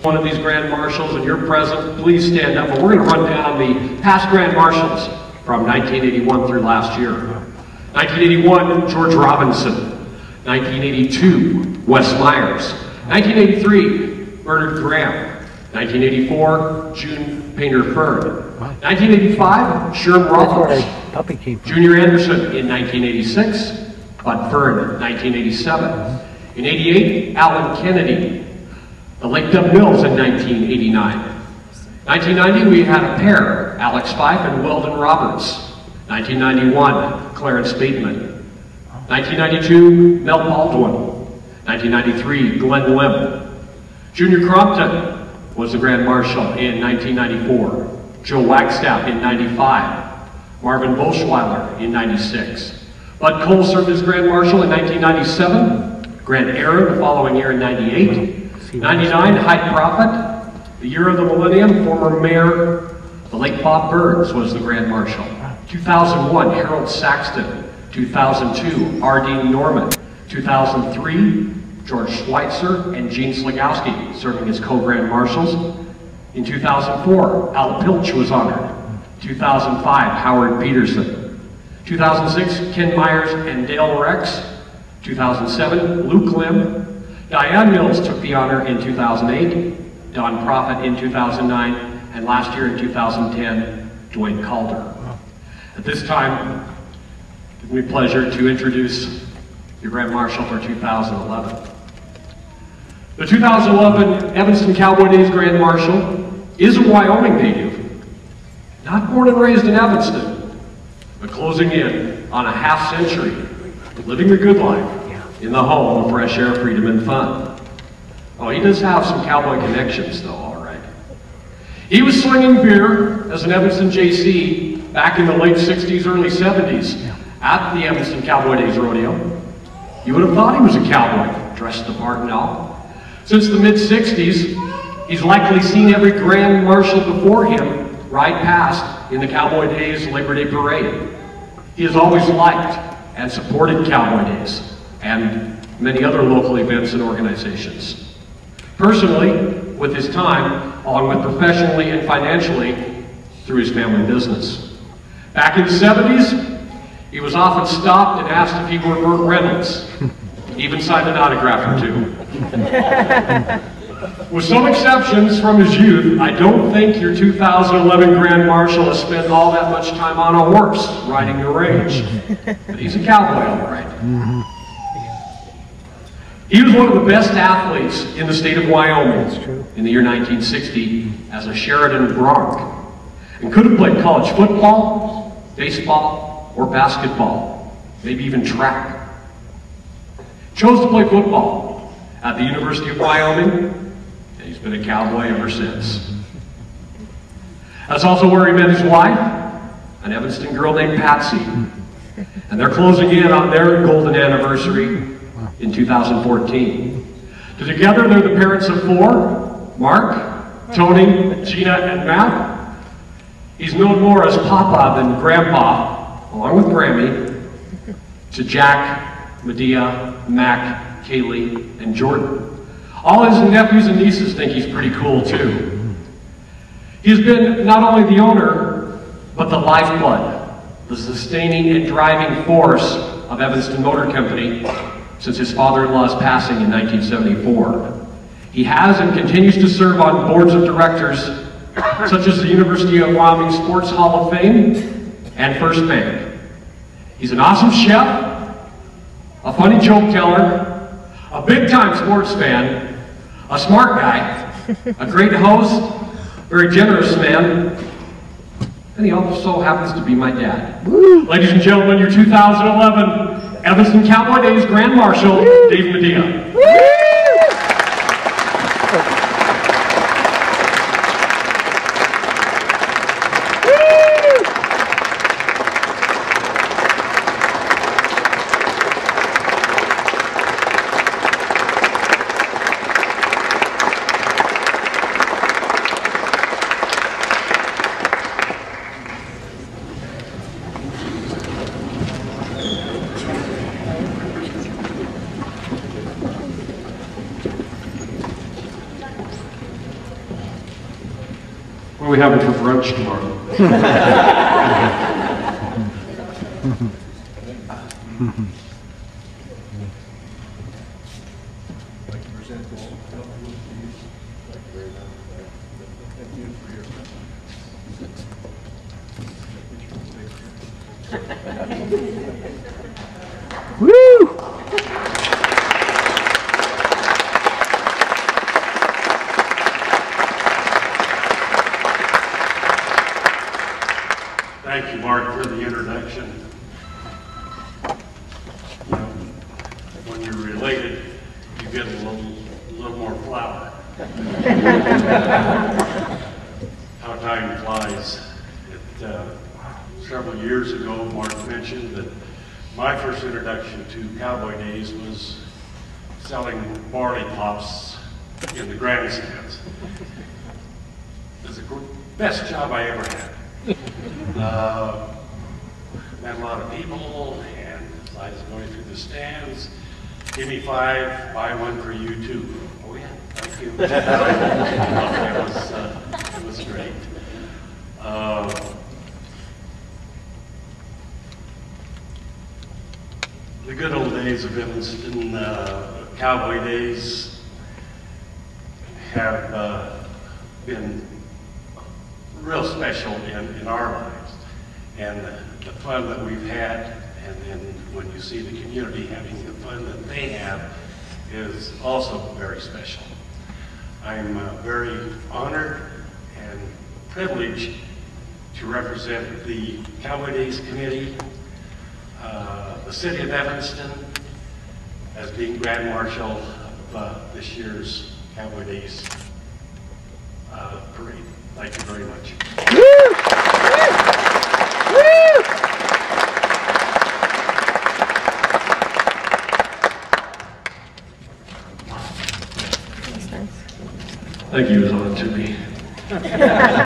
One of these Grand Marshals and you're present, please stand up. And we're going to run down the past Grand Marshals from 1981 through last year. 1981, George Robinson. 1982, Wes Myers. 1983, Bernard Graham. 1984, June Painter-Fern. 1985, Sherm Rollins. Junior Anderson in 1986, Bud Fern, 1987. In 88, Alan Kennedy. The Lake Dub Mills in 1989. 1990, we had a pair, Alex Fife and Weldon Roberts. 1991, Clarence Bateman. 1992, Mel Baldwin. 1993, Glenn Lim. Junior Crompton was the Grand Marshal in 1994. Joe Wagstaff in 95. Marvin Boschweiler in 96. Bud Cole served as Grand Marshal in 1997. Grant Aaron the following year in 98. 99, Hyde Prophet. The year of the millennium, former mayor, the late Bob Burns was the Grand Marshal. 2001, Harold Saxton. 2002, R.D. Norman. 2003, George Schweitzer and Gene Sligowski serving as co-Grand Marshals. In 2004, Al Pilch was honored. 2005, Howard Peterson. 2006, Ken Myers and Dale Rex. 2007, Luke Lim. Diane Mills took the honor in 2008, Don Prophet in 2009, and last year in 2010, Dwayne Calder. At this time, it gives me pleasure to introduce your Grand Marshal for 2011. The 2011 Evanston Cowboy Days Grand Marshal is a Wyoming native, not born and raised in Evanston, but closing in on a half century, living the good life in the home of fresh air, freedom, and fun. Oh, he does have some cowboy connections, though, all right. He was slinging beer as an Evanston JC back in the late 60s, early 70s at the Evanston Cowboy Days Rodeo. You would have thought he was a cowboy, dressed the part and all. Since the mid-60s, he's likely seen every Grand Marshal before him ride past in the Cowboy Days Labor Day Parade. He has always liked and supported Cowboy Days and many other local events and organizations. Personally, with his time, along with professionally and financially, through his family business. Back in the 70s, he was often stopped and asked if he were Burt Reynolds. Even signed an autograph or two. With some exceptions from his youth, I don't think your 2011 Grand Marshal has spent all that much time on a horse riding the range. But he's a cowboy, all right. He was one of the best athletes in the state of Wyoming in the year 1960 as a Sheridan Bronc, and could have played college football, baseball, or basketball, maybe even track. Chose to play football at the University of Wyoming, and he's been a cowboy ever since. That's also where he met his wife, an Evanston girl named Patsy, and they're closing in on their golden anniversary in 2014. Together, they're the parents of 4, Mark, Tony, Gina, and Matt. He's known more as Papa than Grandpa, along with Grammy, to Jack, Madia, Mac, Kaylee, and Jordan. All his nephews and nieces think he's pretty cool, too. He's been not only the owner, but the lifeblood, the sustaining and driving force of Evanston Motor Company since his father-in-law's passing in 1974. He has and continues to serve on boards of directors such as the University of Wyoming Sports Hall of Fame and First Bank. He's an awesome chef, a funny joke teller, a big-time sports fan, a smart guy, a great host, very generous man, and he also happens to be my dad. Ladies and gentlemen, your 2011 Evanston Cowboy Days Grand Marshal, Dave Madia. What are we having for brunch tomorrow? Woo! Thank you, Mark, for the introduction. You know, when you're related, you get a little more flour. How time flies. Several years ago, Mark mentioned that my first introduction to Cowboy days was selling barley pops in the grandstands. It was the best job I ever had. Met a lot of people, and as I was going through the stands, give me 5, buy 1 for you too. Oh yeah, thank you. It was great. The good old days of Evanston, Cowboy days, have been real special in our lives. And the fun that we've had, and then when you see the community having the fun that they have, is also very special. I'm very honored and privileged to represent the Cowboy Days Committee, the City of Evanston, as being Grand Marshal of this year's Cowboy Days parade. Thank you very much. Thank you, it was on to me.